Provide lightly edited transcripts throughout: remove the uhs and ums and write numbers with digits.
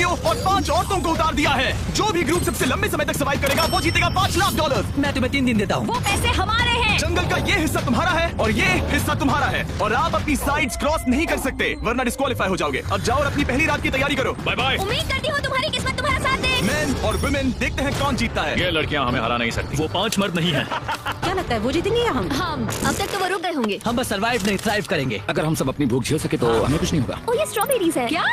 लड़कियों और 5 औरतों को उतार दिया है। जो भी ग्रुप सबसे लंबे समय तक सर्वाइव करेगा वो जीतेगा $5 लाख। मैं तुम्हें 3 दिन देता हूँ। वो पैसे हमारे हैं। जंगल का ये हिस्सा तुम्हारा है और ये हिस्सा तुम्हारा है और आप अपनी साइड्स क्रॉस नहीं कर सकते वरना डिस्क्वालीफाई हो जाओगे। अब जाओ और अपनी पहली रात की तैयारी करो। Bye bye. उम्मीद करती हूँ तुम्हारी किस्मत तुम्हारा साथ दे। मेन और वुमेन देखते हैं कौन जीतता है। ये लड़कियां हमें हरा नहीं सकती। वो 5 मर्द नहीं है। क्या लगता है वो जीतेंगे या हम? अब तक तो वो रुक गए होंगे। हम बस सर्वाइव नहीं थ्राइव करेंगे। अगर हम सब अपनी भूख झेल सके तो हमें कुछ नहीं होगा। ओ ये स्ट्रॉबेरीज है क्या?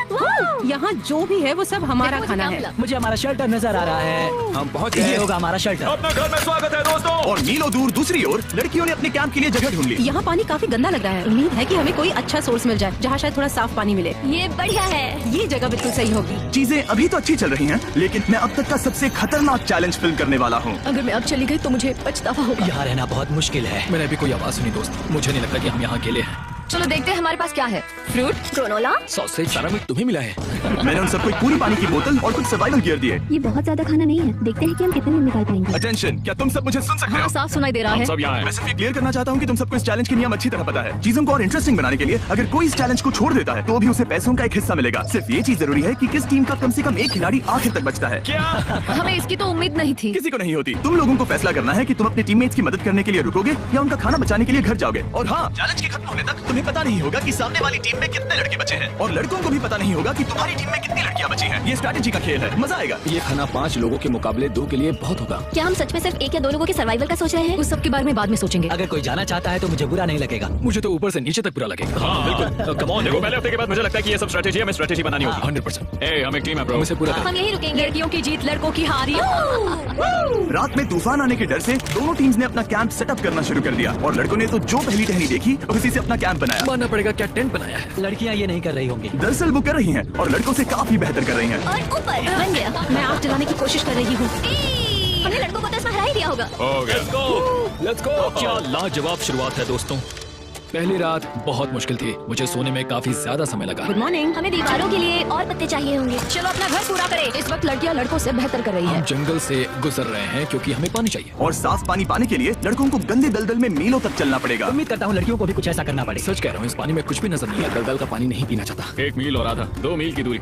यहाँ जो भी है वो सब हमारा खाना है। मुझे हमारा शेल्टर नजर आ रहा है। हम पहुंच ये गए। होगा हमारा शेल्टर। अपने घर में स्वागत है दोस्तों। और मीलों दूर दूसरी ओर लड़कियों ने अपने कैंप के लिए जगह ढूंढ ली। यहाँ पानी काफी गंदा लग रहा है। उम्मीद है कि हमें कोई अच्छा सोर्स मिल जाए जहाँ शायद थोड़ा साफ पानी मिले। ये बढ़िया है। ये जगह बिल्कुल सही होगी। चीजें अभी तो अच्छी चल रही हैं, लेकिन मैं अब तक का सबसे खतरनाक चैलेंज फिल्म करने वाला हूँ। अगर मैं अब चली गई तो मुझे पछतावा होगा। यहाँ रहना बहुत मुश्किल है। मैंने अभी कोई आवाज सुनी दोस्त। मुझे नहीं लगता कि हम यहाँ अकेले हैं। चलो देखते हैं हमारे पास क्या है। Fruit, granola. सॉसेज सारा मीट तुम्हें मिला है। मैंने उन सबको पूरी पानी की बोतल और कुछ सर्वाइवल गियर दिए। ये बहुत ज्यादा खाना नहीं है। देखते हैं कि हम कितने में निकाल पाएंगे। अटेंशन, क्या तुम सब मुझे सुन सकते हो? साफ सुनाई दे रहा है। सब यहाँ मैं हैं। सिर्फ ये क्लियर करना चाहता हूँ कि तुम सबको इस चैलेंज के नियम अच्छी तरह पता है। चीजों को और इंटरेस्टिंग बनाने के लिए अगर कोई इस चैलेंज को छोड़ देता है तो भी उसे पैसों का एक हिस्सा मिलेगा। सिर्फ ये चीज जरूरी है कि किस टीम का कम से कम एक खिलाड़ी आखिर तक बचता है। क्या हमें इसकी तो उम्मीद नहीं थी। किसी को नहीं होती। तुम लोगों को फैसला करना है कि तुम अपने टीममेट्स की मदद करने के लिए रुकोगे या उनका खाना बचाने के लिए घर जाओगे। और हाँ, चैलेंज के खत्म होने तक तुम्हें पता नहीं होगा कि सामने वाली टीम में कितने लड़के बचे हैं और लड़कों को भी पता नहीं होगा कि तुम्हारी टीम में कितनी लड़कियां बची हैं। ये स्ट्रैटेजी का खेल है, मजा आएगा। ये खाना 5 लोगों के मुकाबले 2 के लिए बहुत होगा। क्या हम सच में सिर्फ 1 या 2 लोगों के सर्वाइवल का सोच रहे हैं? उस सब के बारे में बाद में सोचेंगे। अगर कोई जाना चाहता है तो मुझे बुरा नहीं लगेगा। मुझे तो ऊपर से नीचे तक बुरा लगेगा। हाँ बिल्कुल। कम ऑन, देखो पहले हफ्ते के बाद मुझे लगता है कि ये सब स्ट्रेटेजी हमें स्ट्रेटेजी बनानी होगी। 100%। ए हम एक टीम है ब्रो। इसे पूरा हम यही रुकेंगे। लड़कियों की जीत, लड़कों की हार। रात में तूफान आने के डर से दोनों टीम्स ने अपना कैंप सेटअप करना शुरू कर दिया और लड़कों ने तो जो पहली टहनी देखी उसी से अपना कैंप बनाया। मानना पड़ेगा क्या टेंट बनाया है। लड़कियाँ ये नहीं कर रही होंगी। दरअसल वो कर रही हैं और लड़कों से काफी बेहतर कर रही हैं। और ऊपर बन गया। मैं आग जलाने की कोशिश कर रही हूँ। हमने लड़कों को तो इसमें हरा ही दिया होगा। हो गया। Let's go. क्या लाजवाब शुरुआत है दोस्तों। पहली रात बहुत मुश्किल थी। मुझे सोने में काफी ज्यादा समय लगा। Good morning. हमें दीवारों के लिए और पत्ते चाहिए होंगे। चलो अपना घर पूरा करें। इस वक्त लड़कियां लड़कों से बेहतर कर रही हम है। जंगल से गुजर रहे हैं क्योंकि हमें पानी चाहिए। और साफ पानी पाने के लिए लड़कों को गंदे दलदल में मीलों तक चलना पड़ेगा। उम्मीद करता हूँ लड़कियों को भी कुछ ऐसा करना पड़ेगा। सच कह रहा हूँ, इस पानी में कुछ भी नजर नहीं है। दलदल का पानी नहीं पीना चाहता। 1 मील और आधा 2 मील की दूरी।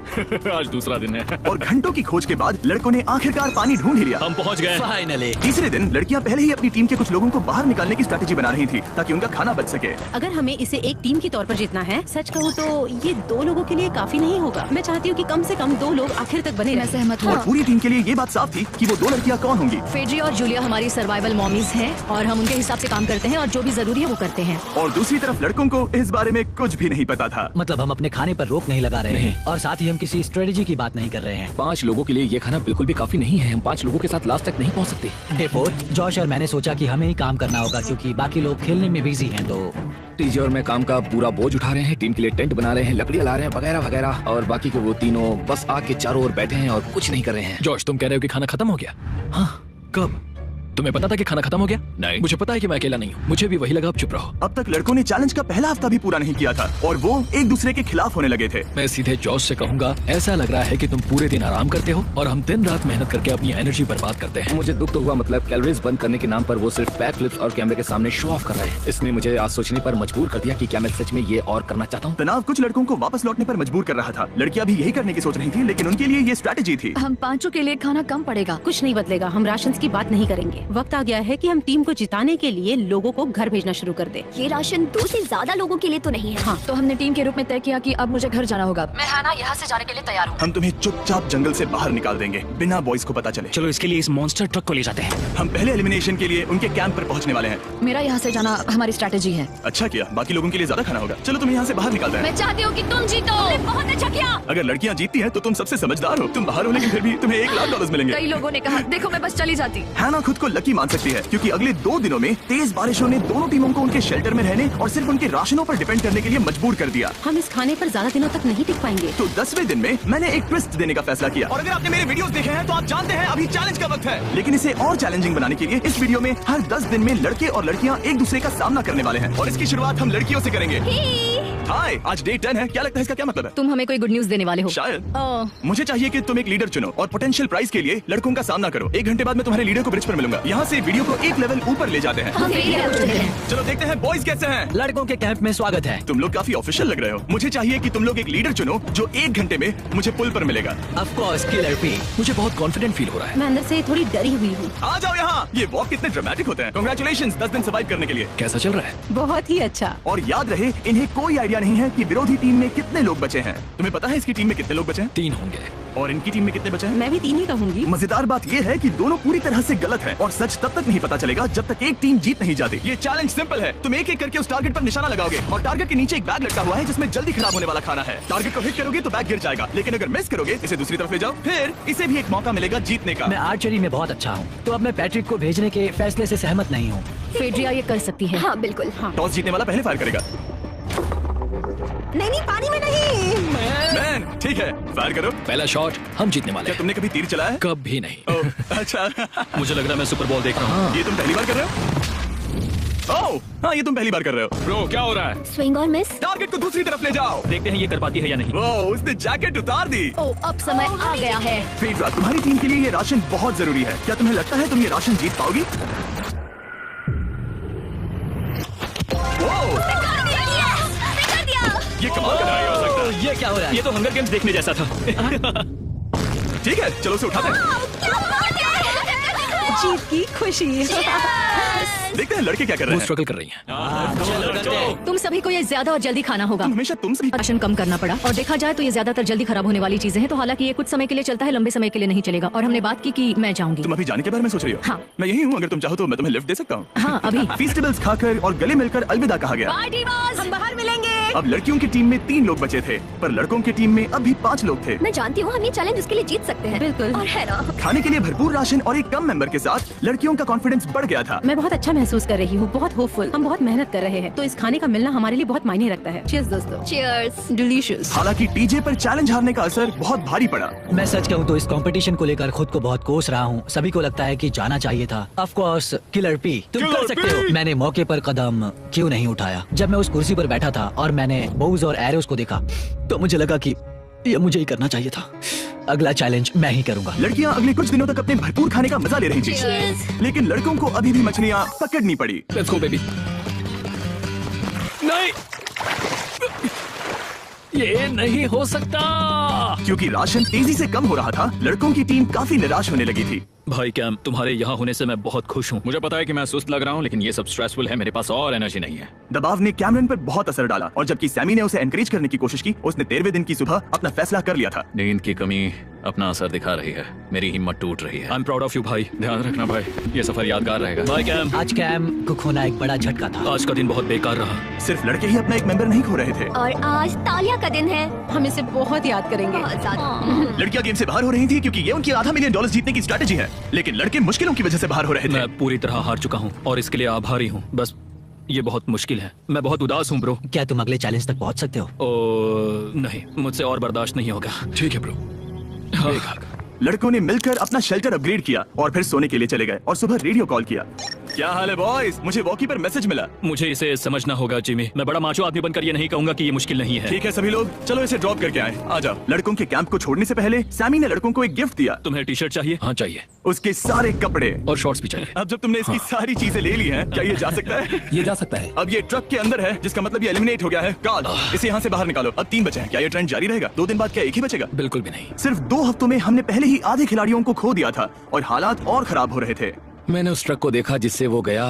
आज दूसरा दिन है। और घंटों की खोज के बाद लड़कों ने आखिरकार पानी ढूंढ ही लिया। हम पहुँच गए। फाइनली। तीसरे दिन लड़कियां पहले ही अपनी टीम के कुछ लोगों को बाहर निकालने की स्ट्रैटेजी बना रही थी ताकि उनका खाना बच सके। अगर हमें इसे एक टीम के तौर पर जीतना है, सच कहूँ तो ये 2 लोगों के लिए काफी नहीं होगा। मैं चाहती हूँ कि कम से कम 2 लोग आखिर तक बने मैं रहें। सहमत और हूँ। पूरी टीम के लिए ये बात साफ थी कि वो 2 लड़कियां कौन होंगी। फेड्री और जूलिया हमारी सर्वाइवल मॉमीज हैं और हम उनके हिसाब से काम करते हैं और जो भी जरूरी है वो करते हैं। और दूसरी तरफ लड़कों को इस बारे में कुछ भी नहीं पता था। मतलब हम अपने खाने पर रोक नहीं लगा रहे हैं और साथ ही हम किसी स्ट्रेटेजी की बात नहीं कर रहे हैं। 5 लोगों के लिए ये खाना बिल्कुल भी काफी नहीं है। हम 5 लोगों के साथ लास्ट तक नहीं पहुँच सकते। डे 4, जॉश और मैंने सोचा कि हमें ही काम करना होगा क्योंकि बाकी लोग खेलने में बिजी हैं। तो टीजे और मैं काम का पूरा बोझ उठा रहे हैं। टीम के लिए टेंट बना रहे हैं, लकड़ियां ला रहे हैं, वगैरह वगैरह। और बाकी के वो तीनों बस आग के चारों ओर बैठे हैं और कुछ नहीं कर रहे हैं। जॉश, तुम कह रहे हो कि खाना खत्म हो गया? हाँ, कब? तुम्हें पता था कि खाना खत्म हो गया? नहीं, मुझे पता है कि मैं अकेला नहीं हूँ। मुझे भी वही लगा। अब चुप रहो। अब तक लड़कों ने चैलेंज का पहला हफ्ता भी पूरा नहीं किया था और वो एक दूसरे के खिलाफ होने लगे थे। मैं सीधे जॉश से कहूंगा, ऐसा लग रहा है कि तुम पूरे दिन आराम करते हो और हम दिन रात मेहनत करके अपनी एनर्जी बर्बाद करते हैं। मुझे दुख तो हुआ, मतलब कैलोरीज बंद करने के नाम पर वो सिर्फ बैक फ्लिप्स और कैमरे के सामने शो ऑफ कर रहे हैं। इसने मुझे आज सोचने पर मजबूर कर दिया कि क्या मैं सच में ये और करना चाहता हूँ। तनाव कुछ लड़कों को वापस लौटने पर मजबूर कर रहा था। लड़कियां भी यही करने की सोच रही थी, लेकिन उनके लिए ये स्ट्रैटेजी थी। हम 5 के लिए खाना कम पड़ेगा। कुछ नहीं बदलेगा। हम राशन की बात नहीं करेंगे। वक्त आ गया है कि हम टीम को जिताने के लिए लोगों को घर भेजना शुरू कर दे। ये राशन 2 से ज्यादा लोगों के लिए तो नहीं है। हाँ, तो हमने टीम के रूप में तय किया कि अब मुझे घर जाना होगा। मैं हाना यहाँ से जाने के लिए तैयार हूँ। हम तुम्हें चुपचाप जंगल से बाहर निकाल देंगे बिना बॉयज को पता चले। चलो इसके लिए इस मॉन्स्टर ट्रक को ले जाते हैं। हम पहले एलिमिनेशन के लिए उनके कैंप पर पहुंचने वाले हैं। मेरा यहाँ से जाना हमारी स्ट्रैटेजी है। अच्छा किया, बाकी लोगों के लिए ज्यादा खाना होगा। चलो तुम्हें यहाँ से बाहर निकालते हैं। मैं चाहती हूँ कि तुम जीतो। बहुत अच्छा किया। अगर लड़कियाँ जीतती हैं तो तुम सबसे समझदार हो। तुम बाहर हो लेकिन फिर भी तुम्हें $1 लाख मिलेंगे। कई लोगों ने कहा देखो मैं बस चली जाती। हैना खुद को लकी मान सकती है क्योंकि अगले 2 दिनों में तेज बारिशों ने दोनों टीमों को उनके शेल्टर में रहने और सिर्फ उनके राशनों पर डिपेंड करने के लिए मजबूर कर दिया। हम इस खाने पर ज्यादा दिनों तक नहीं टिक पाएंगे। तो 10वें दिन में मैंने एक ट्विस्ट देने का फैसला किया। और अगर आपने मेरे वीडियोस देखे हैं तो आप जानते हैं अभी चैलेंज का वक्त है। लेकिन इसे और चैलेंजिंग बनाने के लिए इस वीडियो में हर 10 दिन में लड़के और लड़कियां एक दूसरे का सामना करने वाले हैं और इसकी शुरुआत हम लड़कियों से करेंगे। हाय, आज डे 10 है। क्या लगता है इसका क्या मतलब है? तुम हमें कोई गुड न्यूज देने वाले हो। शायद। ओह, मुझे चाहिए कि तुम एक लीडर चुनो और पोटेंशियल प्राइज के लिए लड़कों का सामना करो। 1 घंटे बाद मैं तुम्हारे लीडर को ब्रिज पर मिलूंगा। यहाँ से वीडियो को एक लेवल ऊपर ले जाते हैं। हम रेडी हैं। चलो देखते हैं बॉयज कैसे हैं। लड़कों के कैंप में स्वागत है। तुम लोग काफी ऑफिशियल लग रहे हो। मुझे चाहिए कि तुम लोग एक लीडर चुनो जो 1 घंटे में मुझे पुल पर मिलेगा। Of course killer P. मुझे बहुत कॉन्फिडेंट फील हो रहा है। मैं अंदर से थोड़ी डरी हुई हूँ। आ जाओ यहाँ। ये वॉक कितने ड्रामेटिक होते हैं। कांग्रेचुलेशंस 10 दिन सर्वाइव करने के लिए। कैसा चल रहा है? बहुत ही अच्छा। और याद रहे, इन्हें कोई आइडिया नहीं है कि विरोधी टीम में कितने लोग बचे हैं। तुम्हें पता है इसकी टीम में कितने लोग बचे हैं? 3 होंगे। और इनकी टीम में कितने बचे हैं? मैं भी 3 ही कहूंगी। मजेदार बात ये है कि दोनों पूरी तरह से गलत हैं और सच तब तक नहीं पता चलेगा जब तक एक टीम जीत नहीं जाती। ये चैलेंज सिंपल है। तुम एक एक करके उस टारगेट पर निशाना लगाओगे और टारगेट के नीचे एक बैग लटका हुआ है जिसमें जल्दी खराब होने वाला खाना है। टारगेट को हिट करोगे तो बैग गिर जाएगा, लेकिन अगर मिस करोगे इसे दूसरी तरफ ले जाओ, फिर इसे भी एक मौका मिलेगा जीतने का। मैं आर्चरी में बहुत अच्छा हूँ, तो अब मैं पैट्रिक को भेजने के फैसले से सहमत नहीं हूँ। फेड्रिया ये कर सकती है। हाँ बिल्कुल। हाँ। टॉस जीतने वाला पहले फायर करेगा। नहीं, पानी में नहीं। मैन, ठीक है, फायर करो। पहला शॉट हम जीतने वाले क्या हैं। तुमने कभी तीर चलाया है? कभी नहीं। ओह, अच्छा। मुझे लग रहा है मैं सुपर बॉल देख रहा हूँ। ये तुम पहली बार कर रहे हो? ओह, हाँ, ये तुम पहली बार कर रहे हो। ब्रो क्या हो रहा है? स्विंग और मिस। टारगेट को दूसरी तरफ ले जाओ। देखते हैं ये कर पाती है या नहीं। ओह, उसने जैकेट उतार दी। ओह, अब समय आ गया है। फेड्रा, तुम्हारी टीम के लिए ये राशन बहुत जरूरी है। क्या तुम्हें लगता है तुम ये राशन जीत पाओगी? ओह, ये कमाल का नहीं हो सकता। ये क्या हो रहा है? ये तो हंगर गेम्स देखने जैसा था। ठीक है, चलो उसे उठाते हैं। जीत की खुशी। देखते हैं लड़के क्या कर रहे वो हैं। स्ट्रगल कर रही हैं। तुम सभी को ये ज्यादा और जल्दी खाना होगा। हमेशा तुमसे ही राशन कम करना पड़ा और देखा जाए तो ये ज्यादातर जल्दी खराब होने वाली चीजें हैं। तो हालांकि ये कुछ समय के लिए चलता है, लंबे समय के लिए नहीं चलेगा। और हमने बात की कि मैं जाऊंगी। तुम अभी जाने के बारे में सोच रही हो? हाँ। मैं यही हूँ, अगर तुम चाहो तो मैं तुम्हें लिफ्ट दे सकता हूँ। हाँ, अभी। फेस्टिवल्स खाकर और गले मिलकर अलविदा कहा गया। हम बाहर मिलेंगे। अब लड़कियों की टीम में 3 लोग बचे थे, पर लड़कों की टीम में अब भी 5 लोग थे। मैं जानती हूँ हम ये चैलेंज उसके लिए जीत सकते हैं। बिल्कुल। और है ना। खाने के लिए भरपूर राशन और एक कम मेंबर के साथ लड़कियों का कॉन्फिडेंस बढ़ गया था। मैं बहुत अच्छा महसूस कर रही हूँ, बहुत होपफुल। हम बहुत मेहनत कर रहे हैं, तो इस खाने का मिलना हमारे लिए बहुत मायने रखता है। चीयर्स दोस्तों। चीयर्स। डिलीशियस। हालांकि टीजे पर चैलेंज हारने का असर बहुत भारी पड़ा। मैं सच कहूँ तो इस कंपटीशन को लेकर खुद को बहुत कोस रहा हूँ। सभी को लगता है कि जाना चाहिए था। ऑफ कोर्स किलर पी, तुम किलर कर सकते पी! हो। मैंने मौके पर कदम क्यों नहीं उठाया? जब मैं उस कुर्सी पर बैठा था और मैंने बोज और एरोस को देखा तो मुझे लगा कि ये मुझे ही करना चाहिए था। अगला चैलेंज मैं ही करूंगा। लड़कियां अगले कुछ दिनों तक अपने भरपूर खाने का मजा ले रही थी, Cheers. लेकिन लड़कों को अभी भी मछलियां पकड़नी पड़ी। Let's go baby. नहीं, ये नहीं हो सकता। क्योंकि राशन तेजी से कम हो रहा था, लड़कों की टीम काफी निराश होने लगी थी। भाई कैम, तुम्हारे यहाँ होने से मैं बहुत खुश हूँ। मुझे पता है कि मैं सुस्त लग रहा हूँ, लेकिन ये सब स्ट्रेसफुल है। मेरे पास और एनर्जी नहीं है। दबाव ने कैमरन पर बहुत असर डाला और जबकि सैमी ने उसे एनकरेज करने की कोशिश की, उसने 13वें दिन की सुबह अपना फैसला कर लिया था। नींद की कमी अपना असर दिखा रही है। मेरी हिम्मत टूट रही है। I am proud of you भाई। ध्यान रखना भाई, ये सफर यादगार रहेगा। Bye cam. आज कैम को खोना एक बड़ा झटका था। आज का दिन बहुत बेकार रहा। सिर्फ लड़के ही अपना एक मेंबर नहीं खो रहे थे। और आज तालिया का दिन है। हम इसे बहुत याद करेंगे। बहुत ज्यादा। लड़कियां गेम से बाहर हो रही थी क्योंकि ये उनकी $500 मिलियन जीतने की स्ट्रेटेजी है, लेकिन लड़के मुश्किलों की वजह से बाहर हो रहे थे। मैं पूरी तरह हार चुका हूँ और इसके लिए आभारी हूँ। बस ये बहुत मुश्किल है। मैं बहुत उदास हूँ ब्रो। क्या तुम अगले चैलेंज तक पहुँच सकते हो? ओ नहीं, मुझसे और बर्दाश्त नहीं होगा। ठीक है ब्रो। लड़कों ने मिलकर अपना शेल्टर अपग्रेड किया और फिर सोने के लिए चले गए और सुबह रेडियो कॉल किया। क्या हाल है बॉयज? मुझे वॉकी पर मैसेज मिला। मुझे इसे समझना होगा जिमी। मैं बड़ा माचो आदमी बनकर ये नहीं कहूंगा कि ये मुश्किल नहीं है। ठीक है सभी लोग, चलो इसे ड्रॉप करके आए। आ जाओ। लड़कों के कैंप को छोड़ने से पहले सैमी ने लड़कों को एक गिफ्ट दिया। तुम्हें टी शर्ट चाहिए? हाँ चाहिए। उसके सारे कपड़े और शॉर्ट्स भी चाहिए। अब जब तुमने इसकी सारी चीजें ले ली हैं, क्या ये जा सकता है? ये जा सकता है। अब ये ट्रक के अंदर है, जिसका मतलब ये एलिमिनेट हो गया है। कार्ड, इसे यहाँ से बाहर निकालो। अब 3 बचे हैं। क्या ये ट्रेंड जारी रहेगा? 2 दिन बाद क्या एक ही बचेगा? बिल्कुल भी नहीं। सिर्फ 2 हफ्तों में हमने पहले ही आधे खिलाड़ियों को खो दिया था और हालात और खराब हो रहे थे। मैंने उस ट्रक को देखा जिससे वो गया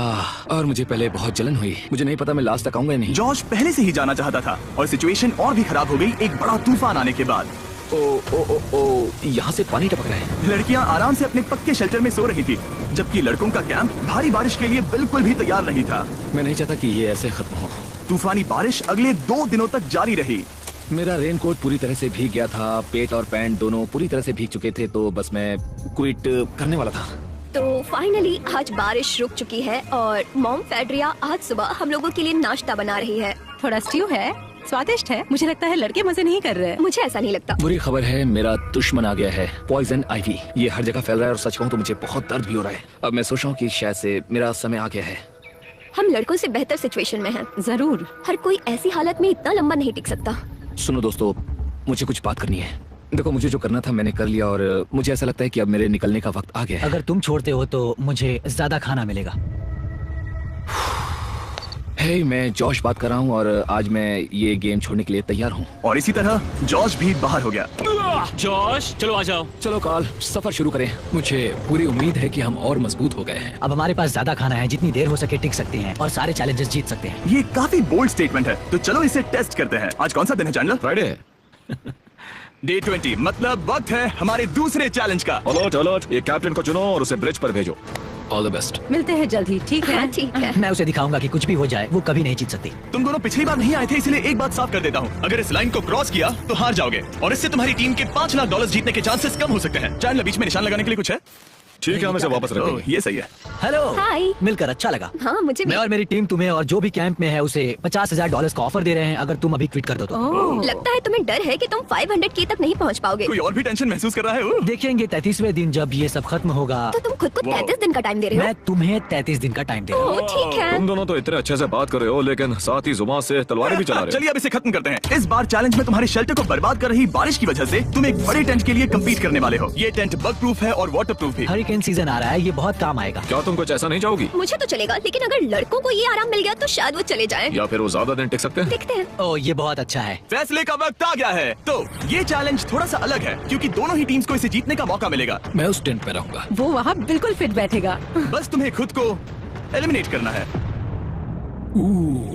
और मुझे पहले बहुत जलन हुई। मुझे नहीं पता मैं लास्ट तक आऊंगा या नहीं। जॉश पहले से ही जाना चाहता था और सिचुएशन और भी खराब हो गई एक बड़ा तूफान आने के बाद। ओ ओ ओ ओ, यहाँ से पानी टपक रहा है। लड़कियां आराम से अपने पक्के शेल्टर में सो रही थी, जबकि लड़कों का कैंप भारी बारिश के लिए बिल्कुल भी तैयार नहीं था। मैं नहीं चाहता कि ये ऐसे खत्म हो। तूफानी बारिश अगले 2 दिनों तक जारी रही। मेरा रेनकोट पूरी तरह से भीग गया था। पेट और पैंट दोनों पूरी तरह से भीग चुके थे, तो बस मैं क्विट करने वाला था। तो फाइनली आज बारिश रुक चुकी है और मॉम फेड्रिया आज सुबह हम लोगों के लिए नाश्ता बना रही है। थोड़ा स्ट्यू है, स्वादिष्ट है। मुझे लगता है लड़के मजे नहीं कर रहे हैं। मुझे ऐसा नहीं लगता। बुरी खबर है, मेरा दुश्मन आ गया है, पॉइजन आइवी। ये हर जगह फैल रहा है और सच कहूँ तो मुझे बहुत दर्द भी हो रहा है। अब मैं सोच रहा हूँ कि शायद से मेरा समय आ गया है। हम लड़कों से बेहतर सिचुएशन में हैं। जरूर। हर कोई ऐसी हालत में इतना लंबा नहीं टिक सकता। सुनो दोस्तों, मुझे कुछ बात करनी है। देखो, मुझे जो करना था मैंने कर लिया और मुझे ऐसा लगता है कि अब मेरे निकलने का वक्त आ गया है। अगर तुम छोड़ते हो तो मुझे ज्यादा खाना मिलेगा। हे, मैं जॉश बात कर रहा हूँ और आज मैं ये गेम छोड़ने के लिए तैयार हूँ। और इसी तरह जॉश भी बाहर हो गया। जॉश चलो आ जाओ। चलो कार्ल, सफर शुरू करें। मुझे पूरी उम्मीद है कि हम और मजबूत हो गए हैं। अब हमारे पास ज्यादा खाना है, जितनी देर हो सके टिक सकते हैं और सारे चैलेंजेस जीत सकते हैं। ये काफी बोल्ड स्टेटमेंट है, तो चलो इसे टेस्ट करते हैं। आज कौन सा दिन है चैंडलर? फ्राइडे। डे 20, मतलब वक्त है हमारे दूसरे चैलेंज का। अलर्ट अलर्ट, ये कैप्टन को चुनो और उसे ब्रिज पर भेजो। All the best. मिलते हैं जल्द ही, ठीक है? हाँ, ठीक है। मैं उसे दिखाऊंगा कि कुछ भी हो जाए वो कभी नहीं जीत सकती। तुम दोनों पिछली बार नहीं आए थे, इसलिए एक बात साफ कर देता हूँ। अगर इस लाइन को क्रॉस किया तो हार जाओगे और इससे तुम्हारी टीम के $5 लाख जीतने के चांसेस कम हो सकते हैं। चैंडलर, बीच में निशान लगाने के लिए कुछ है? ठीक है, हम इसे वापस ओह, रखेंगे। ये सही है। हेलो। हाय। मिलकर अच्छा लगा। हाँ, मुझे भी। मैं और मेरी टीम तुम्हें और जो भी कैंप में है उसे $50,000 का ऑफर दे रहे हैं अगर तुम अभी क्विट कर दो तो। ओह, लगता है तुम्हें डर है कि तुम 500K तक नहीं पहुंच पाओगे। कोई और भी टेंशन महसूस कर रहा है? ओह। देखेंगे 33वें दिन जब ये सब खत्म होगा। तो तुम खुद को वाह। 33 दिन का टाइम दे रहे हो? मैं तुम्हें 33 दिन का टाइम दे रहा हूँ। ओह, ठीक है। तुम दोनों तो इतने अच्छे से बात कर रहे हो, लेकिन साथ ही जुबान से तलवारें भी चला रहे हो। चलिए अब इसे खत्म करते हैं। इस बार चैलेंज में तुम्हारे शेल्टर को बर्बाद कर रही बारिश की वजह से तुम एक बड़े टेंट के लिए कम्पीट करने वाले हो। ये टेंट बग प्रूफ है और वाटर प्रूफ भी। हरिकेन सीजन आ रहा है, ये बहुत काम आएगा। क्या तुम कुछ ऐसा नहीं चाहोगी? मुझे तो चलेगा, लेकिन अगर लड़कों को ये आराम मिल गया तो शायद वो चले जाएं। या फिर वो ज्यादा दिन टिक सकते हैं? देखते हैं। ओह, ये बहुत अच्छा है। फैसले का वक्त आ गया है। तो ये चैलेंज थोड़ा सा अलग है क्योंकि दोनों ही टीम्स को इसे जीतने का मौका मिलेगा। मैं उस टेंट में रहूंगा। वो वहाँ बिल्कुल फिट बैठेगा। बस तुम्हें खुद को एलिमिनेट करना है।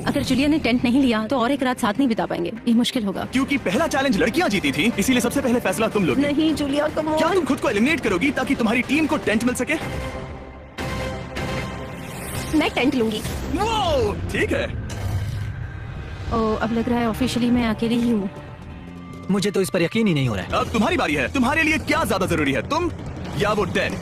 अगर जूलिया ने टेंट नहीं लिया तो और एक रात साथ नहीं बिता पाएंगे। ये मुश्किल होगा। क्योंकि पहला चैलेंज लड़कियां जीती थी, इसीलिए सबसे पहले फैसला तुम लोगी। नहीं जूलिया, कम क्या ऑन। तुम खुद को एलिमिनेट करोगी ताकि तुम्हारी टीम को टेंट मिल सके? मैं टेंट लूंगी। वो ठीक है। ओह, अब लग रहा है ऑफिशियली मैं अकेली ही हूँ। मुझे तो इस पर यकीन ही नहीं हो रहा है। अब तुम्हारी बारी है। तुम्हारे लिए क्या ज्यादा जरूरी है, तुम या वो टेंट?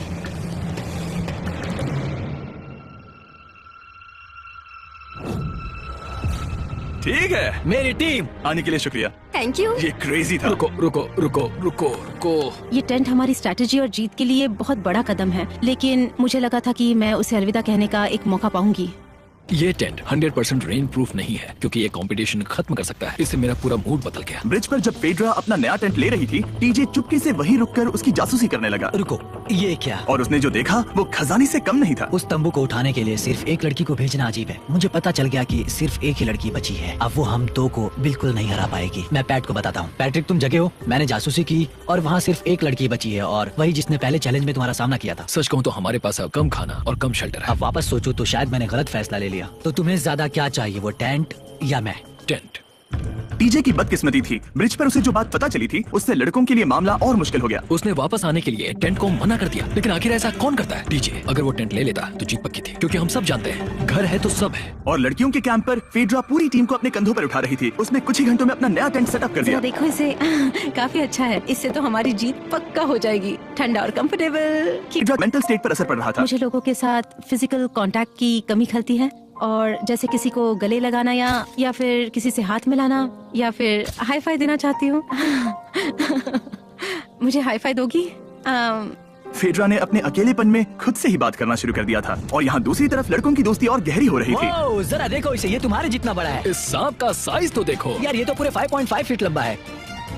ठीक है, मेरी टीम। आने के लिए शुक्रिया। Thank you. ये क्रेजी था। रुको रुको रुको रुको रुको। ये टेंट हमारी स्ट्रैटेजी और जीत के लिए बहुत बड़ा कदम है, लेकिन मुझे लगा था कि मैं उसे अलविदा कहने का एक मौका पाऊंगी। ये टेंट 100% रेन प्रूफ नहीं है क्योंकि ये कंपटीशन खत्म कर सकता है। इससे मेरा पूरा मूड बदल गया। ब्रिज पर जब फेड्रा अपना नया टेंट ले रही थी, टीजे चुपके से वहीं रुककर उसकी जासूसी करने लगा। रुको, ये क्या? और उसने जो देखा वो खजाने से कम नहीं था। उस तंबू को उठाने के लिए सिर्फ एक लड़की को भेजना अजीब है। मुझे पता चल गया कि सिर्फ एक ही लड़की बची है। अब वो हम दो को बिल्कुल नहीं हरा पाएगी। मैं पैट को बताता हूँ। पैट्रिक, तुम जगे हो? मैंने जासूसी की और वहाँ सिर्फ एक लड़की बची है और वही जिसने पहले चैलेंज में तुम्हारा सामना किया था। सच कहूँ तो हमारे पास अब कम खाना और कम शेल्टर है। अब वापस सोचो तो शायद मैंने गलत फैसला ले लिया। तो तुम्हें ज्यादा क्या चाहिए, वो टेंट या मैं? टेंट। टीजे की बदकिस्मती थी। ब्रिज पर उसे जो बात पता चली थी उससे लड़कों के लिए मामला और मुश्किल हो गया। उसने वापस आने के लिए टेंट को मना कर दिया, लेकिन आखिर ऐसा कौन करता है? टीजे, अगर वो टेंट ले लेता तो जीत पक्की थी, क्योंकि हम सब जानते हैं घर है तो सब है। और लड़कियों के कैंप पर फेड्रा पूरी टीम को अपने कंधों पर उठा रही थी। उसने कुछ ही घंटों में अपना नया टेंट सेटअप कर जरा दिया। देखो इसे। काफी अच्छा है। इससे तो हमारी जीत पक्का हो जाएगी। ठंडा और कंफर्टेबल। फेड्रा मेंटल स्टेट पर असर पड़ रहा था। मुझे लोगों के साथ फिजिकल कांटेक्ट की कमी खलती है, और जैसे किसी को गले लगाना या फिर किसी से हाथ मिलाना या फिर हाई फाई देना चाहती हूँ। मुझे हाई फाई दोगी? फेड्रा ने अपने अकेलेपन में खुद से ही बात करना शुरू कर दिया था और यहाँ दूसरी तरफ लड़कों की दोस्ती और गहरी हो रही थी। ओह, जरा देखो इसे, ये तुम्हारे जितना बड़ा है। इस सांप का साइज तो देखो यार, ये तो पूरे 5.5 फीट लंबा है।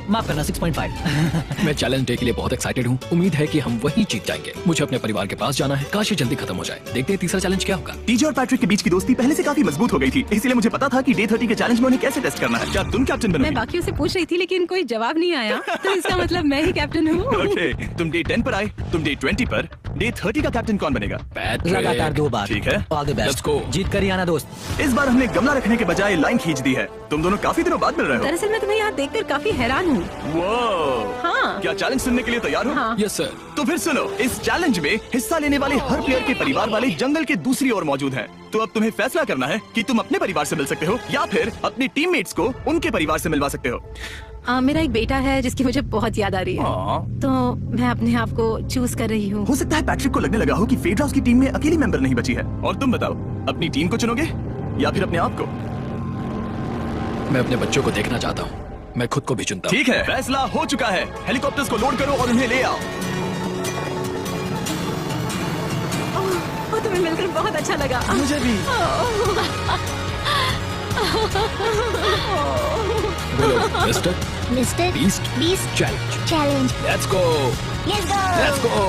माफ करना, 6.5। मैं चैलेंज डे के लिए बहुत एक्साइटेड हूँ। उम्मीद है कि हम वही जीत जाएंगे। मुझे अपने परिवार के पास जाना है। काश ये जल्दी खत्म हो जाए। देखते हैं तीसरा चैलेंज क्या होगा। टीजे और पैट्रिक के बीच की दोस्ती पहले से काफी मजबूत हो गई थी, इसलिए मुझे पता था कि डे 30 के चैलेंज में उन्हें कैसे टेस्ट करना है। क्या तुम कैप्टन मैं बनोगी? बाकियों से पूछ रही थी लेकिन कोई जवाब नहीं आया, तो इसका मतलब मैं ही कैप्टन हूँ। ओके, तुम डे 10 पर आए, तुम डे 20 पर। डे 30 का कैप्टन कौन बनेगा? पैट्रिक। लगातार 2 बार। ठीक है। All the Let's best. go। जीत कर ही आना दोस्त। इस बार हमने गमला रखने के बजाय लाइन खींच दी है। तुम दोनों काफी दिनों बाद मिल रहे हो। दरअसल मैं तुम्हें यहाँ देखकर काफी हैरान हूँ। वो हाँ। क्या चैलेंज सुनने के लिए तैयार हो? हाँ। Yes sir. तो फिर सुनो, इस चैलेंज में हिस्सा लेने वाले हर प्लेयर के परिवार वाले जंगल के दूसरी ओर मौजूद हैं। तो अब तुम्हें फैसला करना है कि तुम अपने परिवार से मिल सकते हो या फिर अपने टीममेट्स को उनके परिवार से मिलवा सकते हो। मेरा एक बेटा है जिसकी मुझे बहुत याद आ रही है, तो मैं अपने आप को चूज कर रही हूँ। हो सकता है पैट्रिक को लगने लगा हो कि फेड्रा उसकी टीम में अकेली मेंबर नहीं बची है। और तुम बताओ, अपनी टीम को चुनोगे या फिर अपने आप को? मैं अपने बच्चों को देखना चाहता हूँ। मैं खुद को भी चुनता हूँ। ठीक है, फैसला हो चुका है। हेलीकॉप्टर्स को लोड करो और उन्हें ले आओ। तुम्हें मिलकर बहुत अच्छा लगा। मुझे भी। बोलो mister mister beast beast challenge. Challenge. Let's go let's go.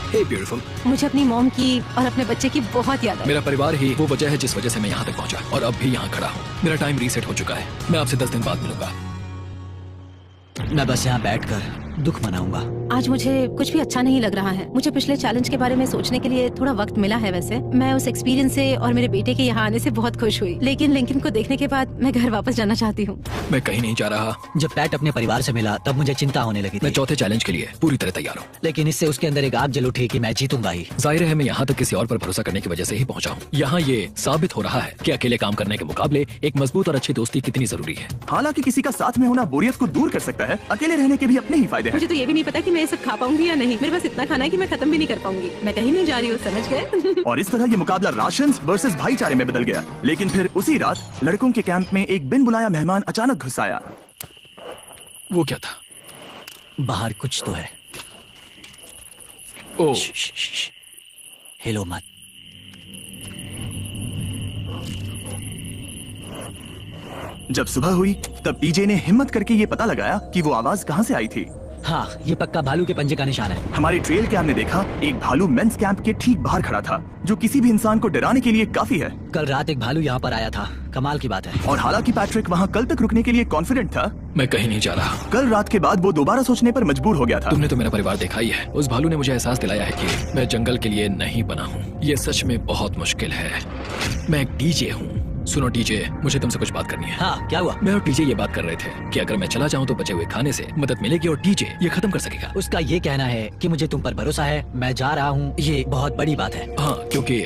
Hey beautiful. मुझे अपनी मॉम की और अपने बच्चे की बहुत याद है। मेरा परिवार ही वो वजह है जिस वजह से मैं यहाँ तक पहुँचा और अब भी यहाँ खड़ा हूँ। मेरा टाइम रीसेट हो चुका है। मैं आपसे 10 दिन बाद मिलूंगा। मैं बस यहाँ बैठकर दुख मनाऊंगा। आज मुझे कुछ भी अच्छा नहीं लग रहा है। मुझे पिछले चैलेंज के बारे में सोचने के लिए थोड़ा वक्त मिला है। वैसे मैं उस एक्सपीरियंस से और मेरे बेटे के यहाँ आने से बहुत खुश हुई, लेकिन लिंकन को देखने के बाद मैं घर वापस जाना चाहती हूँ। मैं कहीं नहीं जा रहा। जब पैट अपने परिवार से मिला तब मुझे चिंता होने लगी मैं थी, चौथे चैलेंज के लिए पूरी तरह तैयार हूँ। लेकिन इससे उसके अंदर एक आग जल उठी कि मैं जीतूंगा ही। जाहिर है मैं यहाँ तक किसी और पर भरोसा करने की वजह से ही पहुँचा हूँ। यहाँ ये साबित हो रहा है कि अकेले काम करने के मुकाबले एक मजबूत और अच्छी दोस्ती कितनी जरूरी है। हालांकि किसी का साथ में होना बोरियत को दूर कर सकता है, अकेले रहने के भी अपने ही फायदे हैं। मुझे तो ये भी नहीं पता कि मैं ये सब खा पाऊंगी या नहीं। मेरे पास इतना खाना है कि मैं खत्म भी नहीं कर पाऊंगी। मैं कहीं नहीं जा रही हूँ, समझ गए? और इस तरह ये मुकाबला राशन वर्सेस भाईचारे में बदल गया। लेकिन फिर उसी रात लड़कों के कैंप में एक बिन बुलाया मेहमान अचानक घुस आया। वो क्या था? बाहर कुछ तो है। ओ हिलो मत। जब सुबह हुई तब टीजे ने हिम्मत करके ये पता लगाया कि वो आवाज कहाँ से आई थी। हाँ, ये पक्का भालू के पंजे का निशान है। हमारी ट्रेल कैम ने देखा एक भालू मेंस कैंप के ठीक बाहर खड़ा था, जो किसी भी इंसान को डराने के लिए काफी है। कल रात एक भालू यहाँ पर आया था, कमाल की बात है। और हालांकि पैट्रिक वहाँ कल तक रुकने के लिए कॉन्फिडेंट था, मैं कहीं नहीं जा रहा। कल रात के बाद वो दोबारा सोचने पर मजबूर हो गया था। तुमने तो मेरा परिवार देखा ही है। उस भालू ने मुझे एहसास दिलाया है कि मैं जंगल के लिए नहीं बना हूँ। ये सच में बहुत मुश्किल है। मैं एक डीजे हूँ। सुनो डीजे, मुझे तुमसे कुछ बात करनी है। हाँ, क्या हुआ? मैं और डीजे ये बात कर रहे थे कि अगर मैं चला जाऊं तो बचे हुए खाने से मदद मिलेगी और डीजे ये खत्म कर सकेगा। उसका ये कहना है कि मुझे तुम पर भरोसा है, मैं जा रहा हूँ। ये बहुत बड़ी बात है। हाँ, क्योंकि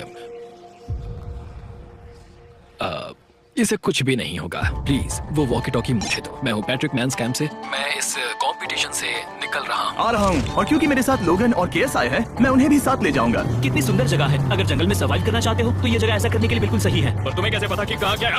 इसे कुछ भी नहीं होगा। प्लीज वो वॉकी टॉकी मुझे दो। मैं हूँ पैट्रिक मेंस कैंप से। मैं इस कंपटीशन से निकल रहा हूँ। आ रहा हूँ, और क्योंकि मेरे साथ लोगन और केएस आए हैं, मैं उन्हें भी साथ ले जाऊंगा। कितनी सुंदर जगह है। अगर जंगल में सर्वाइव करना चाहते हो तो ये जगह ऐसा करने के लिए बिल्कुल सही है। पर तुम्हें कैसे पता कि कहाँ क्या?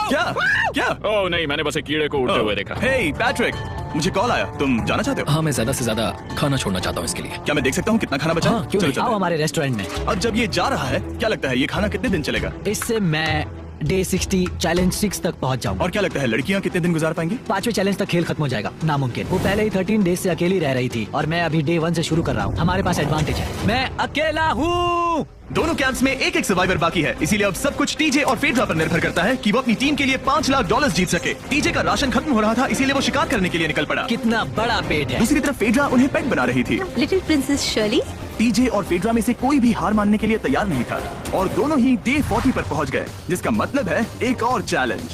क्या क्या? ओह नहीं, मैंने बस एक कीड़े को उड़ते हुए देखा। हे पैट्रिक, मुझे कॉल आया, तुम जाना चाहते हो? हाँ, मैं ज्यादा से ज्यादा खाना छोड़ना चाहता हूँ इसके लिए। क्या मैं देख सकता हूँ कितना खाना बचा? हाँ, क्यों चलो नहीं? आओ चलो। हमारे रेस्टोरेंट में। अब जब ये जा रहा है, क्या लगता है ये खाना कितने दिन चलेगा? इससे मैं डे 60 चैलेंज 6 तक पहुंच जाऊंगा। और क्या लगता है लड़कियाँ कितने दिन गुजार पाएंगी? 5वें चैलेंज तक खेल खत्म हो जाएगा। नामुमकिन। वो पहले ही 13 डेज से अकेली रह रही थी और मैं अभी डे 1 से शुरू कर रहा हूँ। हमारे पास एडवांटेज है, मैं अकेला हूँ। दोनों कैंप्स में एक एक सर्वाइवर बाकी है, इसीलिए अब सब कुछ टीजे और फेड्रा पर निर्भर करता है कि वो अपनी टीम के लिए $5 लाख जीत सके। टीजे का राशन खत्म हो रहा था, इसीलिए वो शिकार करने के लिए निकल पड़ा। कितना बड़ा पेट है। दूसरी तरफ फेड्रा उन्हें पेट बना रही थी। Little princess Shirley. टीजे और फेड्रा में से कोई भी हार मानने के लिए तैयार नहीं था और दोनों ही डे 40 पर पहुंच गए, जिसका मतलब है एक और चैलेंज।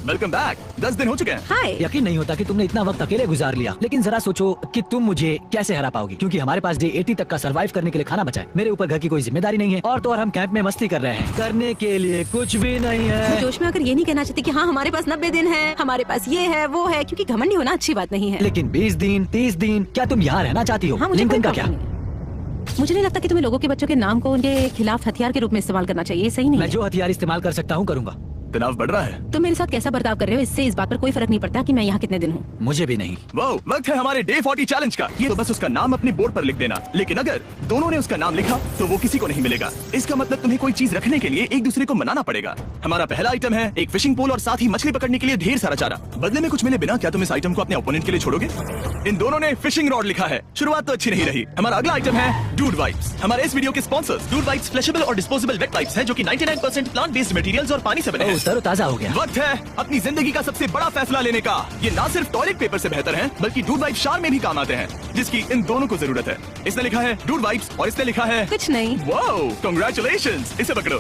Welcome back. 10 दिन हो चुके हैं। हाय। यकीन नहीं होता कि तुमने इतना वक्त अकेले गुजार लिया, लेकिन जरा सोचो कि तुम मुझे कैसे हरा पाओगी, क्योंकि हमारे पास डे 80 तक का सरवाइव करने के लिए खाना बचा है। मेरे ऊपर घर की कोई जिम्मेदारी नहीं है और तो और हम कैंप में मस्ती कर रहे हैं। करने के लिए कुछ भी नहीं मैं है। जोश में अगर ये नहीं कहना चाहती कि हाँ हमारे पास 90 दिन है, हमारे पास ये है वो है, क्योंकि घमंडी होना अच्छी बात नहीं है। लेकिन 20 दिन 30 दिन, क्या तुम यहाँ रहना चाहती हो? हाँ, मुझे लिंकन कोई का क्या? प्रॉब्लम नहीं। मुझे नहीं लगता कि तुम्हें लोगों के बच्चों के नाम को उनके खिलाफ हथियार के रूप में इस्तेमाल करना चाहिए। ये सही नहीं मैं है। जो हथियार इस्तेमाल कर सकता हूँ करूंगा। तनाव बढ़ रहा है। तुम मेरे साथ कैसा बर्ताव कर रहे हो, इससे इस बात पर कोई फर्क नहीं पड़ता कि मैं यहाँ कितने दिन हूँ। मुझे भी नहीं। वो वक्त है हमारे डे 40 चैलेंज का। ये तो बस उसका नाम अपने बोर्ड पर लिख देना, लेकिन अगर दोनों ने उसका नाम लिखा तो वो किसी को नहीं मिलेगा। इसका मतलब तुम्हें कोई चीज रखने के लिए एक दूसरे को मनाना पड़ेगा। हमारा पहला आइटम है एक फिशिंग पोल और साथ ही मछली पकड़ने के लिए ढेर सारा चारा। बदले में कुछ मिले बिना क्या तुम इस आइटम को अपने ओपोनेंट के लिए छोड़ोगे? इन दोनों ने फिशिंग रॉड लिखा है। शुरुआत तो अच्छी नहीं रही। हमारा अगला आइटम है डूड वाइप्स। हमारे इस वीडियो के स्पॉन्सर्स डूड वाइप्स फ्लैशेबल और डिस्पोजेबल वेट वाइप्स हैं, जो कि 99% प्लांट बेस्ड मटेरियल्स और पानी से बने हैं। तरोताजा हो गया। वक्त है अपनी जिंदगी का सबसे बड़ा फैसला लेने का। ये ना सिर्फ टॉयलेट पेपर से बेहतर हैं, बल्कि डूड वाइप शार में भी काम आते हैं, जिसकी इन दोनों को जरूरत है। इसने लिखा है डूड वाइप्स और इसने लिखा है कुछ नहीं। Wow, congratulations. इसे पकड़ो।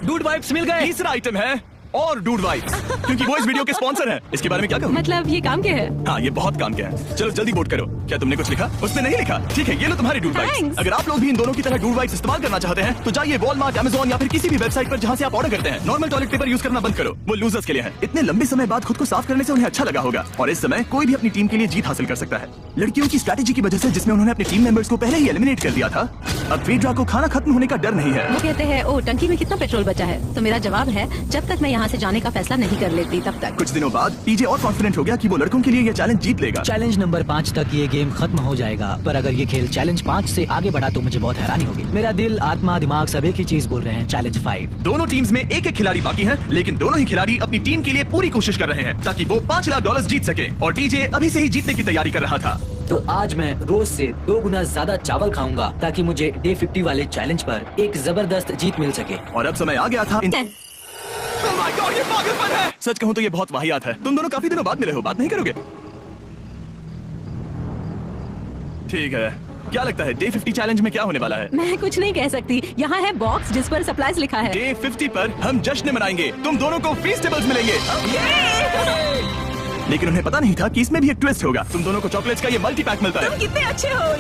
डूड वाइप्स मिल गए। तीसरा आइटम है और डूड वाइप्स, क्योंकि वो इस वीडियो के स्पॉन्सर हैं। इसके बारे में क्या कहूँ? मतलब ये काम क्या है? हाँ, ये बहुत काम क्या है। चलो जल्दी वोट करो। क्या तुमने कुछ लिखा? उसने नहीं लिखा। ठीक है, ये लो तुम्हारी डूड वाइप्स। Thanks. अगर आप लोग भी इन दोनों की तरह डूड वाइप्स इस्तेमाल करना चाहते हैं तो जाइए वॉलमार्ट, अमेज़न या फिर किसी भी वेबसाइट पर जहाँ से आप ऑर्डर करते हैं। नॉर्मल टॉयलेट पेपर यूज करना बंद करो, वो लूजर्स के लिए है। इतने लंबे समय बाद खुद को साफ करने से उन्हें अच्छा लगा होगा और इस समय कोई भी अपनी टीम के लिए जीत हासिल कर सकता है। लड़कियों की स्ट्रैटेजी की वजह से, जिसमें उन्होंने अपने टीम मेंबर्स को पहले ही एलिमिनेट कर दिया था, अब फेड्रा को खाना खत्म होने का डर नहीं है। वो कहते हैं ओ टंकी में कितना पेट्रोल बचा है, तो मेरा जवाब है जब तक मैं यहाँ से जाने का फैसला नहीं कर लेती तब तक। कुछ दिनों बाद टीजे और कॉन्फिडेंट हो गया कि वो लड़कों के लिए ये चैलेंज जीत लेगा। चैलेंज नंबर 5 तक ये गेम खत्म हो जाएगा, पर अगर ये खेल चैलेंज 5 से आगे बढ़ा तो मुझे बहुत हैरानी होगी। मेरा दिल, आत्मा, दिमाग सब एक ही चीज बोल रहे हैं, चैलेंज 5। दोनों टीम्स में एक एक खिलाड़ी बाकी है, लेकिन दोनों ही खिलाड़ी अपनी टीम के लिए पूरी कोशिश कर रहे हैं ताकि वो $5 लाख जीत सके। और टीजे अभी से ही जीतने की तैयारी कर रहा था। तो आज मैं रोज से 2 गुना ज्यादा चावल खाऊंगा ताकि मुझे डे 50 वाले चैलेंज पर एक जबरदस्त जीत मिल सके। और अब समय आ गया था Oh my God, ये पागलपन है। सच कहूँ तो ये बहुत वाहियात है। तुम दोनों काफी दिनों बाद मिले हो, बात नहीं करोगे? ठीक है, क्या लगता है डे 50 चैलेंज में क्या होने वाला है? मैं कुछ नहीं कह सकती। यहाँ है बॉक्स जिस पर सप्लाईज लिखा है। डे 50 पर हम जश्न मनाएंगे, तुम दोनों को फीस्टेबल्स मिलेंगे। लेकिन उन्हें पता नहीं था कि इसमें भी एक ट्विस्ट होगा। तुम दोनों को चॉकलेट्स का ये मल्टी पैक मिलता है। तुम कितने अच्छे हो,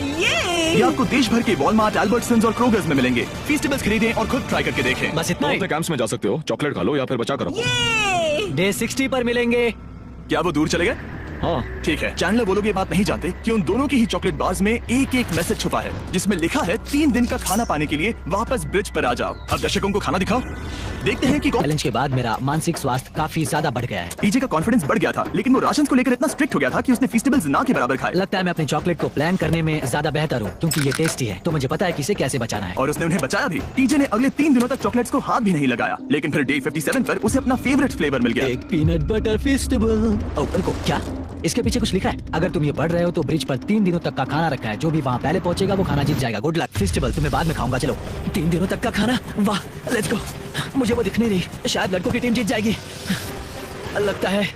ये आपको देश भर के वॉलमार्ट, एल्बर्टसन्स और क्रोगर्स में मिलेंगे। फीस्टेबल्स खरीदें और खुद ट्राई करके देखें। बस इतना ही। कैंप्स में जा सकते हो, चॉकलेट खा लो या फिर बचा करो। डे 60 पर मिलेंगे। क्या वो दूर चले गए? हाँ, ठीक है। चैंडलर वो लोग ये बात नहीं जानते कि उन दोनों की ही चॉकलेट बार्स में एक एक मैसेज छुपा है जिसमें लिखा है 3 दिन का खाना पाने के लिए वापस ब्रिज पर आ जाओ। अब दर्शकों को खाना दिखाओ, देखते हैं कि कौन। चैलेंज के बाद मेरा मानसिक स्वास्थ्य काफी ज्यादा बढ़ गया है। टीजे का कॉन्फिडेंस बढ़ गया था, लेकिन वो राशन को लेकर इतना स्ट्रिक्ट हो गया था कि उसने फीस्टेबल्स ना के बराबर खाए। लगता है मैं अपने चॉकलेट को प्लान करने में ज्यादा बेहतर हूँ क्योंकि ये टेस्टी है, तो मुझे पता है कि इसे कैसे बचाना है। और उसने उन्हें बचाया भी। टीजे ने अगले 3 दिनों तक चॉकलेट्स को हाथ भी नहीं लगाया, लेकिन फिर डे 57 पर उसे अपना फेवरेट फ्लेवर मिल गया। एक पीनट बटर फेस्टिवल। को क्या इसके पीछे कुछ लिखा है? अगर तुम ये पढ़ रहे हो तो ब्रिज पर 3 दिनों तक का खाना रखा है। जो भी वहाँ पहले पहुंचेगा वो खाना जीत जाएगा। Good luck. फेस्टिवल तुम्हें बाद में खाऊंगा। चलो 3 दिनों तक का खाना, वाह, लेट्स गो। मुझे वो दिख नहीं रही, शायद लड़कों की टीम जीत जाएगी। लगता है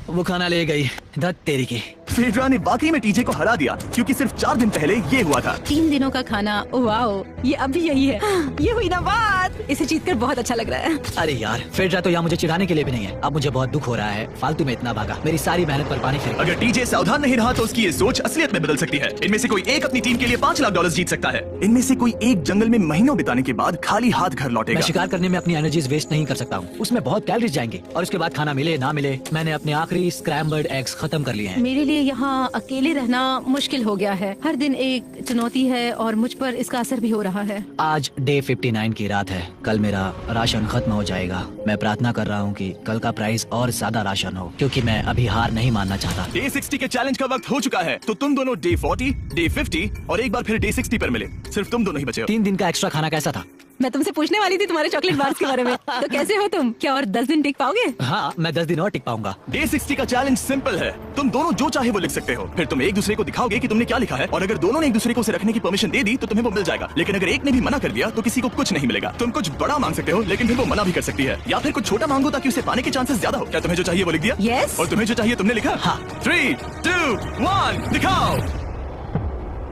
वो खाना ले गई। धत तेरी की। फेड्रा ने वाकई में टीजे को हरा दिया क्योंकि सिर्फ 4 दिन पहले ये हुआ था। 3 दिनों का खाना, वाओ, ये अभी यही है। ये हुई ना बात। इसे जीतकर बहुत अच्छा लग रहा है। अरे यार, फेड्रा तो यहाँ मुझे चिढ़ाने के लिए भी नहीं है। अब मुझे बहुत दुख हो रहा है, फालतू में इतना भागा, मेरी सारी मेहनत पर पानी फिर। अगर टीजे सावधान नहीं रहा तो उसकी ये सोच असलियत में बदल सकती है। इनमें से कोई एक अपनी टीम के लिए $5 लाख जीत सकता है। इनमें से कोई एक जंगल में महीनों बिताने के बाद खाली हाथ घर लौटेगा। मैं शिकार करने में अपनी एनर्जीज वेस्ट नहीं कर सकता हूँ। उसमें बहुत कैलोरीज जाएंगे और उसके बाद खाना मिले ना मिले, मैंने अपने आखिरी स्क्रैम्बल्ड एग्स खत्म कर लिए हैं। मेरे लिए यहाँ अकेले रहना मुश्किल हो गया है। हर दिन एक चुनौती है और मुझ पर इसका असर भी हो रहा है। आज डे 59 की रात है। कल मेरा राशन खत्म हो जाएगा। मैं प्रार्थना कर रहा हूँ कि कल का प्राइस और ज्यादा राशन हो, क्योंकि मैं अभी हार नहीं मानना चाहता। डे 60 के चैलेंज का वक्त हो चुका है, तो तुम दोनों डे 40, डे 50 और एक बार फिर डे 60 पर मिले। सिर्फ तुम दोनों ही बचे हो। 3 दिन का एक्स्ट्रा खाना कैसा था? मैं तुमसे पूछने वाली थी तुम्हारे चॉकलेट बार्स के बारे में। तो कैसे हो तुम? क्या और 10 दिन टिक पाओगे? हाँ, मैं 10 दिन और टिक पाऊंगा। डे 60 का चैलेंज सिंपल है। तुम दोनों जो चाहे वो लिख सकते हो, फिर तुम एक दूसरे को दिखाओगे कि तुमने क्या लिखा है, और अगर दोनों ने एक दूसरे को उसे रखने की परमिशन दे दी तो तुम्हें वो मिल जाएगा। लेकिन अगर एक ने भी मना कर दिया तो किसी को कुछ नहीं मिलेगा। तुम कुछ बड़ा मांग सकते हो, लेकिन फिर वो मना भी कर सकती है, या फिर कुछ छोटा मांगो ताकि उसे पाने के चांसेस ज्यादा हो। क्या तुम्हें जो चाहिए वो लिख दिया? Yes। और तुम्हें जो चाहिए तुमने लिखा? हाँ। 3, 2, 1 दिखाओ।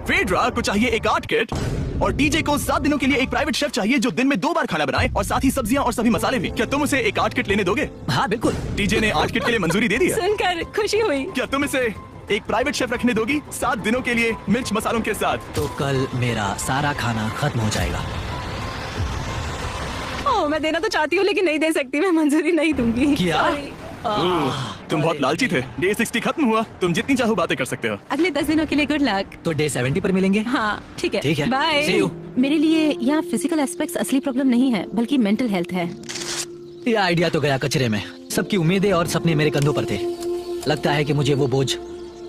फेड्रा को चाहिए एक आर्ट किट और डीजे को 7 दिनों के लिए एक प्राइवेट शेफ चाहिए जो दिन में 2 बार खाना बनाए और साथ ही सब्जियां और सभी मसाले भी। क्या तुम उसे एक आर्ट किट लेने दोगे? हाँ बिल्कुल। डीजे ने आर्ट किट के लिए मंजूरी दे दी है। सुनकर खुशी हुई। क्या तुम इसे एक प्राइवेट शेफ रखने दोगी 7 दिनों के लिए मिर्च मसालों के साथ? तो कल मेरा सारा खाना खत्म हो जाएगा। ओह, मैं देना तो चाहती हूँ लेकिन नहीं दे सकती। मैं मंजूरी नहीं दूंगी। क्या? तुम बहुत लालची थे। डे 60 खत्म हुआ, तुम जितनी चाहो बातें कर सकते हो। अगले 10 दिनों के लिए गुड लक। तो डे 70 पर मिलेंगे। हाँ ठीक है। ठीक है। बाय। See you। मेरे लिए यहाँ फिजिकल एस्पेक्ट्स असली प्रॉब्लम नहीं है बल्कि मेंटल हेल्थ है। ये आइडिया तो गया कचरे में। सबकी उम्मीदें और सपने मेरे कंधों पर थे। लगता है कि मुझे वो बोझ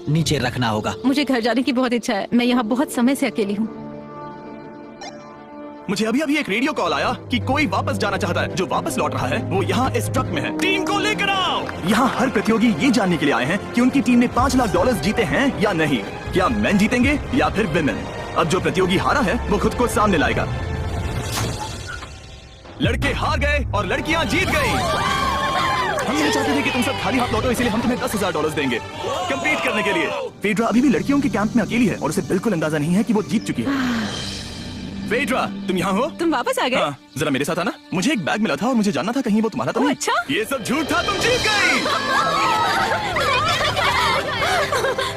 नीचे रखना होगा। मुझे घर जाने की बहुत इच्छा है। मैं यहाँ बहुत समय से अकेली हूँ। मुझे अभी अभी एक रेडियो कॉल आया कि कोई वापस जाना चाहता है। जो वापस लौट रहा है वो यहाँ इस ट्रक में है। टीम को लेकर आओ। यहाँ हर प्रतियोगी ये जानने के लिए आए हैं कि उनकी टीम ने $5 लाख जीते हैं या नहीं। क्या मेन जीतेंगे या फिर विमेन? अब जो प्रतियोगी हारा है वो खुद को सामने लाएगा। लड़के हार गए और लड़कियां जीत गई। हम नहीं चाहते थे कि तुम सब खाली हाथ लौटो, इसलिए हम तुम्हें $10,000 देंगे कंप्लीट करने के लिए। फेड्रा अभी भी लड़कियों के कैंप में अकेली है और उसे बिल्कुल अंदाजा नहीं है कि वो जीत चुकी है। फेड्रा, तुम यहाँ हो? तुम वापस आ गए? हाँ, जरा मेरे साथ आना। मुझे एक बैग मिला था और मुझे जानना था कहीं वो तुम्हारा तो ओह, नहीं। अच्छा? ये सब झूठ था, तुम जीत गई।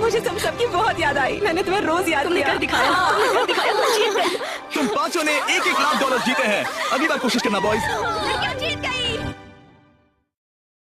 मुझे सबकी बहुत याद आई। मैंने तुम्हें रोज याद किया। तुम पांचों ने $1-1 लाख जीते हैं। अगली बार कोशिश करना बॉयज।